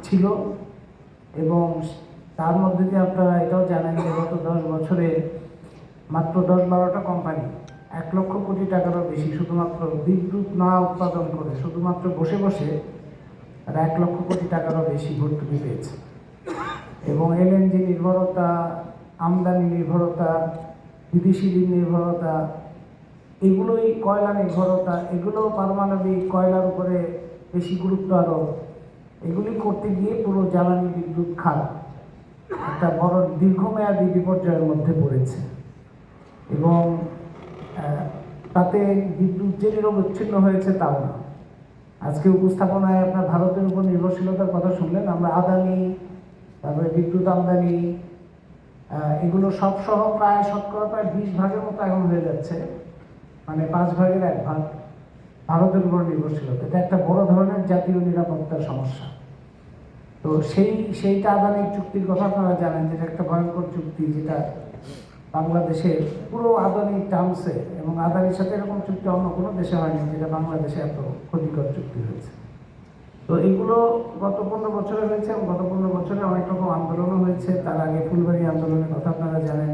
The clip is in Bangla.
ছিল। এবং তার মধ্যে দিয়ে আপনারা এটাও জানেন যে গত 10 বছরে মাত্র 10-12টা কোম্পানি 1 লক্ষ কোটি টাকারও বেশি শুধুমাত্র বিদ্যুৎ না উৎপাদন করে শুধুমাত্র বসে বসে তারা 1 লক্ষ কোটি টাকারও বেশি ভর্তুকি পেয়েছে। এবং এলএনজি নির্ভরতা, আমদানি নির্ভরতা, বিদেশি ঋণ নির্ভরতা, এগুলোই কয়লা নির্ভরতা, এগুলো পারমাণবিক কয়লার উপরে বেশি গুরুত্ব আরোপ, এগুলি করতে গিয়ে পুরো জ্বালানি বিদ্যুৎ খাত একটা বড় দীর্ঘমেয়াদী বিপর্যয়ের মধ্যে পড়েছে। এবং তাতে বিদ্যুৎ যে নিরবচ্ছিন্ন হয়েছে তাও না। আজকে উপস্থাপনায় আপনার ভারতের উপর নির্ভরশীলতার কথা শুনলেন। আমরা আদানি, তারপরে বিদ্যুৎ আমদানি, এগুলো সব সহ প্রায় শতকরা প্রায় 20 ভাগের মতো এখন হয়ে যাচ্ছে, মানে 5 ভাগের 1 ভাগ ভারতের উপর নির্ভরশীলতা। এটা একটা বড় ধরনের জাতীয় নিরাপত্তার সমস্যা। তো সেইটা আদানির চুক্তির কথা আপনারা জানেন, যেটা একটা ভয়ঙ্কর চুক্তি, যেটা বাংলাদেশে পুরো আদানির টার্মসে, এবং আদানির সাথে এরকম চুক্তি অন্য কোনো দেশে হয়নি যেটা বাংলাদেশে এত ক্ষতিকর চুক্তি হয়েছে। তো এগুলো গত 15 বছরে হয়েছে, এবং গত 15 বছরে অনেক রকম আন্দোলনও হয়েছে। তার আগে ফুলবাড়ি আন্দোলনের কথা আপনারা জানেন।